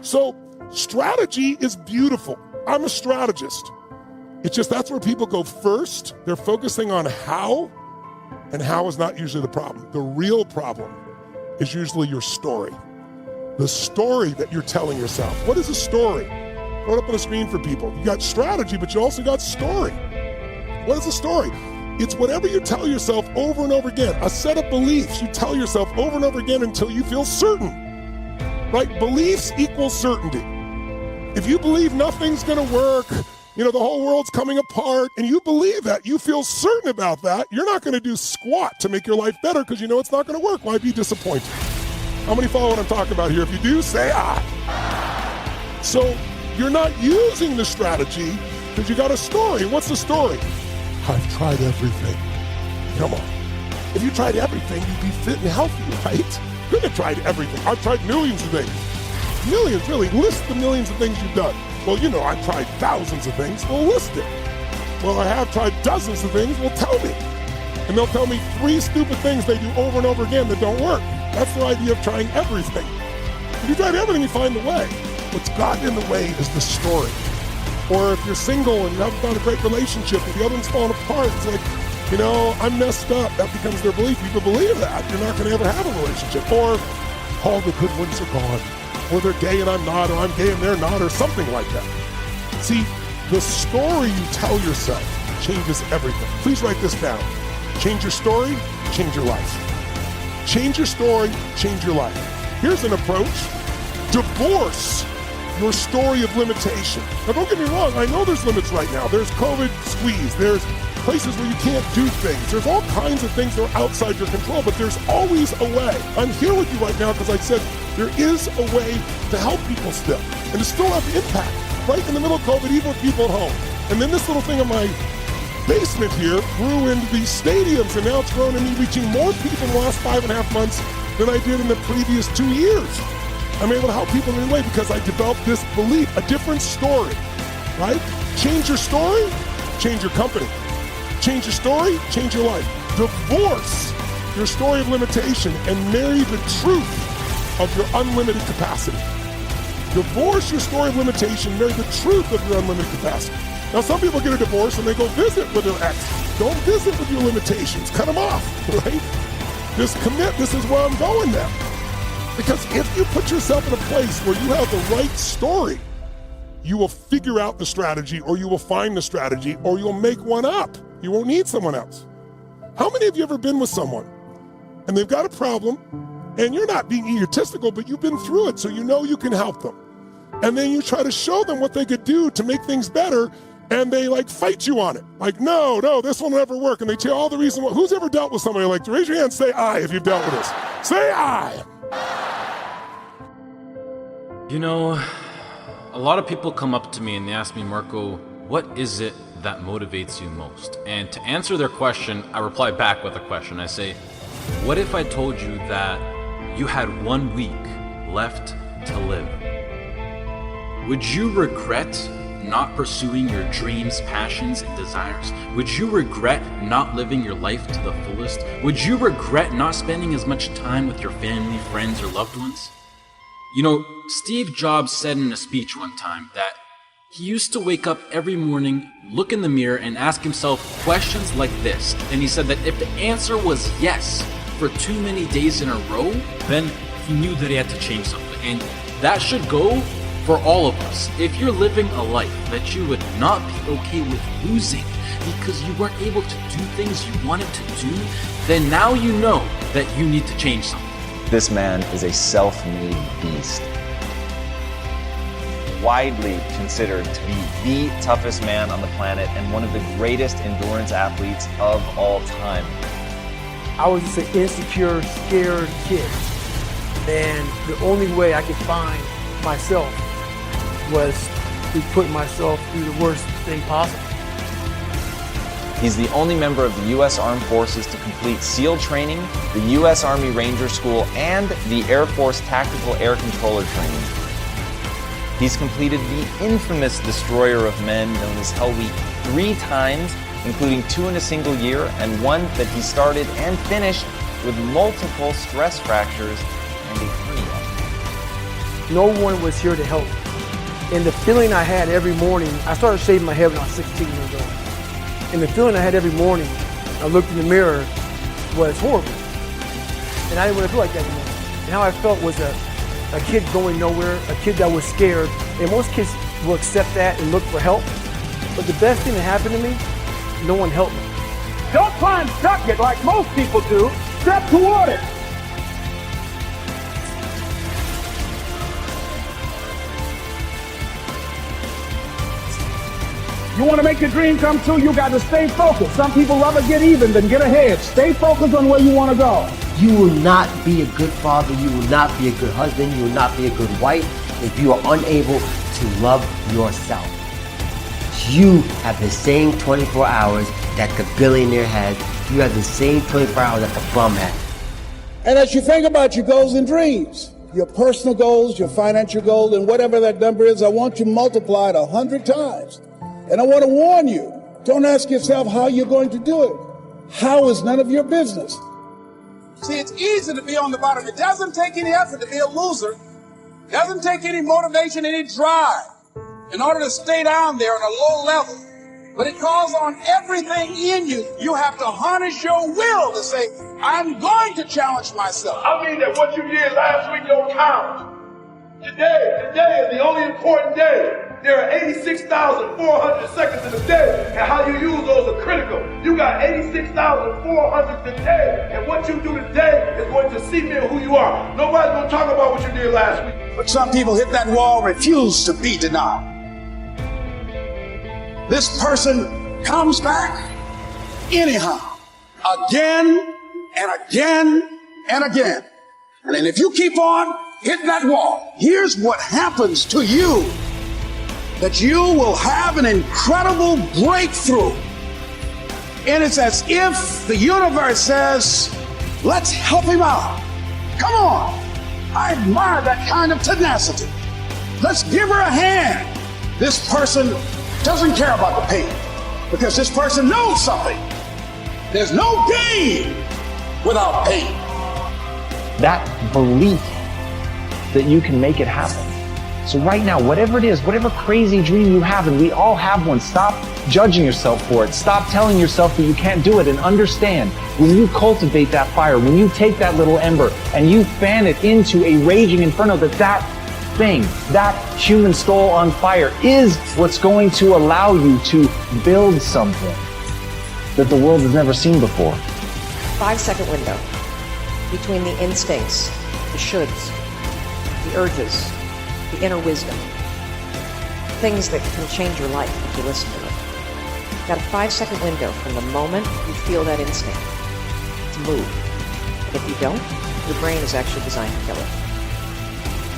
So strategy is beautiful. I'm a strategist. It's just that's where people go first. They're focusing on how, and how is not usually the problem. The real problem is usually your story. The story that you're telling yourself. What is a story? Throw it up on the screen for people. You got strategy, but you also got story. What is a story? It's whatever you tell yourself over and over again. A set of beliefs you tell yourself over and over again until you feel certain. Right? Beliefs equal certainty. If you believe nothing's gonna work, the whole world's coming apart, and you believe that, you feel certain about that, you're not gonna do squat to make your life better because you know it's not gonna work. Why be disappointed? How many follow what I'm talking about here? If you do, say I. So you're not using the strategy because you got a story. What's the story? I've tried everything. Come on. If you tried everything, you'd be fit and healthy, right? Couldn't have tried everything. I've tried millions of things. Millions, really. List the millions of things you've done. Well, I've tried thousands of things. Well, list it. Well, I have tried dozens of things. Well, tell me. And they'll tell me 3 stupid things they do over and over again that don't work. That's their idea of trying everything. If you tried everything, you find the way. What's gotten in the way is the story. Or if you're single and you haven't found a great relationship and the other one's falling apart, it's like, I'm messed up. That becomes their belief. People believe that. You're not going to ever have a relationship. Or all the good ones are gone. Or they're gay and I'm not, or I'm gay and they're not, or something like that. See, the story you tell yourself changes everything. Please write this down. Change your story, change your life. Change your story, change your life. Here's an approach. Divorce your story of limitation. Now don't get me wrong, I know there's limits right now. There's COVID squeeze, there's places where you can't do things. There's all kinds of things that are outside your control, but there's always a way. I'm here with you right now because I said there is a way to help people still, and to still have impact right in the middle of COVID, even with people at home. And then this little thing in my basement here grew into these stadiums, and now it's grown to me reaching more people in the last 5.5 months than I did in the previous 2 years. I'm able to help people in a way because I developed this belief, a different story, right? Change your story, change your company. Change your story, change your life. Divorce your story of limitation and marry the truth of your unlimited capacity. Divorce your story of limitation, marry the truth of your unlimited capacity. Now, some people get a divorce and they go visit with their ex. Don't visit with your limitations. Cut them off, right? Just commit. This is where I'm going now. Because if you put yourself in a place where you have the right story, you will figure out the strategy, or you will find the strategy, or you'll make one up. You won't need someone else. How many of you ever been with someone and they've got a problem and you're not being egotistical, but you've been through it, so you know you can help them. And then you try to show them what they could do to make things better, and they fight you on it. No, this will never work. And they tell you all the reason why. Who's ever dealt with somebody like, raise your hand, say I if you've dealt with this. Say I. A lot of people come up to me and they ask me, Marco, what is it that motivates you most? And to answer their question, I reply back with a question. I say, what if I told you that you had 1 week left to live? Would you regret not pursuing your dreams, passions, and desires? Would you regret not living your life to the fullest? Would you regret not spending as much time with your family, friends, or loved ones? Steve Jobs said in a speech one time that he used to wake up every morning, look in the mirror, and ask himself questions like this. And he said that if the answer was yes for too many days in a row, then he knew that he had to change something. And that should go for all of us. If you're living a life that you would not be okay with losing because you weren't able to do things you wanted to do, then now you know that you need to change something. This man is a self-made beast. Widely considered to be the toughest man on the planet and one of the greatest endurance athletes of all time. I was just an insecure, scared kid. And the only way I could find myself was to put myself through the worst thing possible. He's the only member of the U.S. Armed Forces to complete SEAL training, the U.S. Army Ranger School, and the Air Force Tactical Air Controller training. He's completed the infamous Destroyer of Men, known as Hell Week, 3 times, including 2 in a single year, and 1 that he started and finished with multiple stress fractures and a hernia. no one was here to help me. And the feeling I had every morning, I started shaving my head when I was 16 years old. And the feeling I had every morning, I looked in the mirror, was horrible. And I didn't want to feel like that anymore. And how I felt was a kid going nowhere, a kid that was scared. And most kids will accept that and look for help. But the best thing that happened to me, no one helped me. Don't try and duck it like most people do. Step toward it. You want to make your dream come true, you got to stay focused. Some people rather get even than get ahead. Stay focused on where you want to go. You will not be a good father, you will not be a good husband, you will not be a good wife if you are unable to love yourself. You have the same 24 hours that the billionaire has. You have the same 24 hours that the bum has. And as you think about your goals and dreams, your personal goals, your financial goals, and whatever that number is, I want you multiplied 100 times. And I want to warn you, don't ask yourself how you're going to do it. How is none of your business. See, it's easy to be on the bottom. It doesn't take any effort to be a loser. It doesn't take any motivation, any drive in order to stay down there on a low level. But it calls on everything in you. You have to harness your will to say, I'm going to challenge myself. I mean that what you did last week don't count. Today is the only important day. There are 86,400 seconds in a day, and how you use those are critical. You got 86,400 today, and what you do today is going to cement who you are. Nobody's going to talk about what you did last week. But some people hit that wall, refuse to be denied. This person comes back anyhow, again and again and again. And then if you keep on hitting that wall, here's what happens to you. That you will have an incredible breakthrough. And it's as if the universe says, let's help him out. Come on. I admire that kind of tenacity. Let's give her a hand. This person doesn't care about the pain because this person knows something. There's no gain without pain. That belief that you can make it happen. So right now, whatever it is, whatever crazy dream you have, and we all have one, stop judging yourself for it. Stop telling yourself that you can't do it, and understand when you cultivate that fire, when you take that little ember and you fan it into a raging inferno, that thing, that human soul on fire is what's going to allow you to build something that the world has never seen before. 5-second window between the instincts, the shoulds, the urges, the inner wisdom, things that can change your life if you listen to it. You've got a 5-second window from the moment you feel that instinct to move. And if you don't, your brain is actually designed to kill it.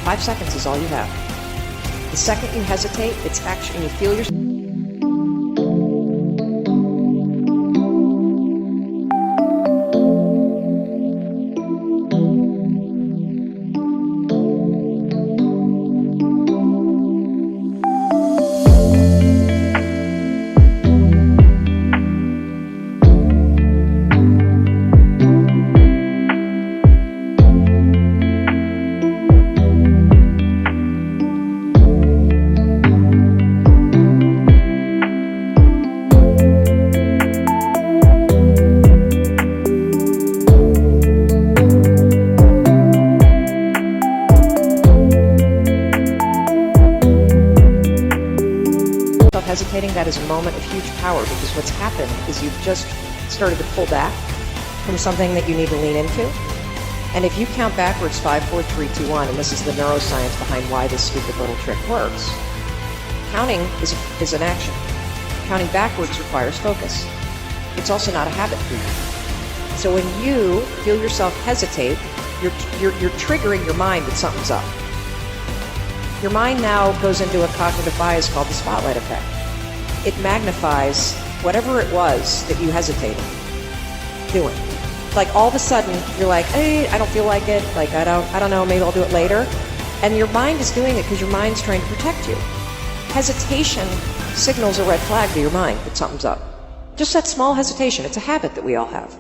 5 seconds is all you have. The second you hesitate, it's actually, and you feel your hesitating, that is a moment of huge power, because what's happened is you've just started to pull back from something that you need to lean into. And if you count backwards 5, 4, 3, 2, 1, and this is the neuroscience behind why this stupid little trick works, counting is an action. Counting backwards requires focus. It's also not a habit for you. So when you feel yourself hesitate, you're triggering your mind that something's up. Your mind now goes into a cognitive bias called the spotlight effect. It magnifies whatever it was that you hesitated doing. Like all of a sudden, you're like, hey, I don't feel like it. Like, I don't know, maybe I'll do it later. And your mind is doing it because your mind's trying to protect you. Hesitation signals a red flag to your mind that something's up. Just that small hesitation. It's a habit that we all have.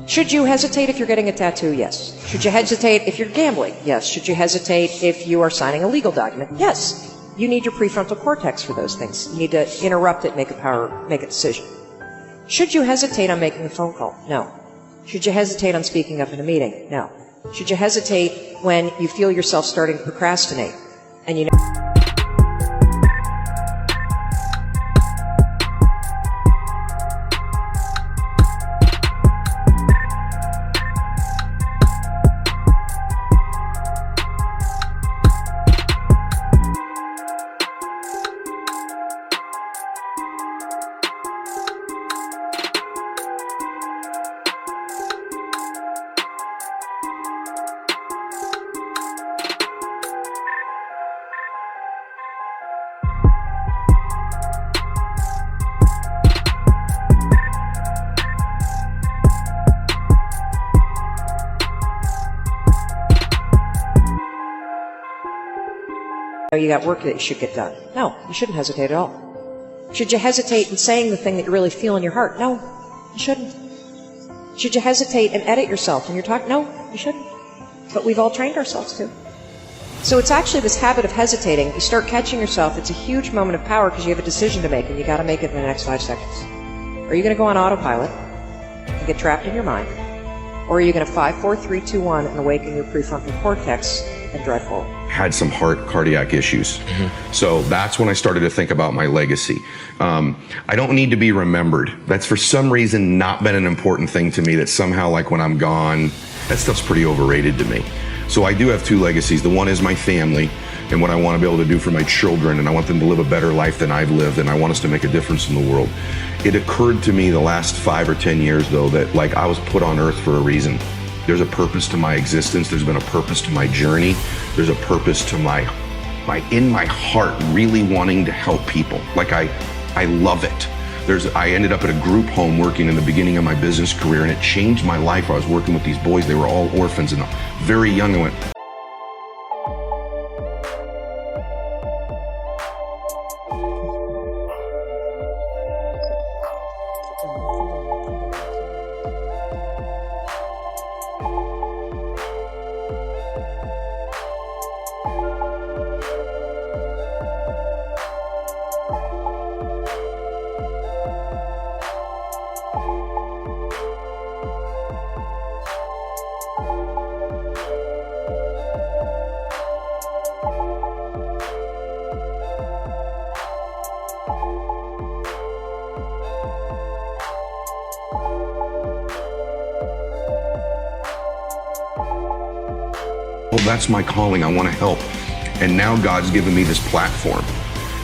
Should you hesitate if you're getting a tattoo? Yes. Should you hesitate if you're gambling? Yes. Should you hesitate if you are signing a legal document? Yes. You need your prefrontal cortex for those things. You need to interrupt it, make a decision. Should you hesitate on making a phone call? No. Should you hesitate on speaking up in a meeting? No. Should you hesitate when you feel yourself starting to procrastinate and you know you got work that you should get done? No, you shouldn't hesitate at all. Should you hesitate in saying the thing that you really feel in your heart? No, you shouldn't. Should you hesitate and edit yourself when you're talking? No, you shouldn't. But we've all trained ourselves to. So it's actually this habit of hesitating. You start catching yourself. It's a huge moment of power because you have a decision to make and you got to make it in the next 5 seconds. Are you going to go on autopilot and get trapped in your mind? Or are you going to 5, 4, 3, 2, 1 and awaken your prefrontal cortex and drive forward? Had some cardiac issues. So that's when I started to think about my legacy. I don't need to be remembered. That's for some reason not been an important thing to me, that somehow like when I'm gone, that stuff's pretty overrated to me. So I do have 2 legacies. The one is my family and what I want to be able to do for my children, and I want them to live a better life than I've lived, and I want us to make a difference in the world. It occurred to me the last 5 or 10 years though that like I was put on earth for a reason. There's a purpose to my existence. There's been a purpose to my journey. There's a purpose to my in my heart really wanting to help people. Like I love it. I ended up at a group home working in the beginning of my business career, and it changed my life. I was working with these boys. They were all orphans, and very young I went, well, that's my calling. I want to help. And now God's given me this platform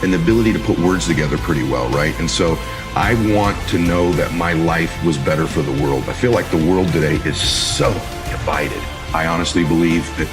and the ability to put words together pretty well, right? And so I want to know that my life was better for the world. I feel like the world today is so divided. I honestly believe that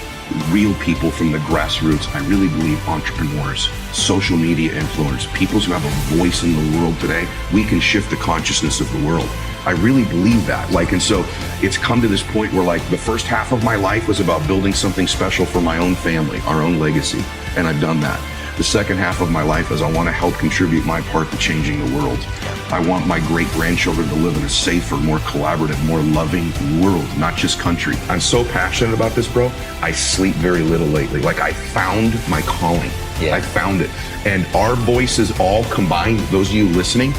real people from the grassroots, I really believe entrepreneurs, social media influencers, people who have a voice in the world today, we can shift the consciousness of the world. I really believe that. And so it's come to this point where the first half of my life was about building something special for my own family, our own legacy. And I've done that. The second half of my life is I want to help contribute my part to changing the world. I want my great-grandchildren to live in a safer, more collaborative, more loving world, not just country. I'm so passionate about this, bro. I sleep very little lately. I found my calling. Yeah. I found it. And our voices all combined, those of you listening,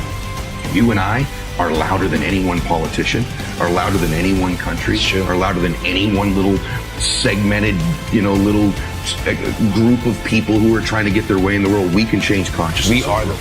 you and I, are louder than any one politician, are louder than any one country, are louder than any one little segmented, little group of people who are trying to get their way in the world. We can change consciousness. We are the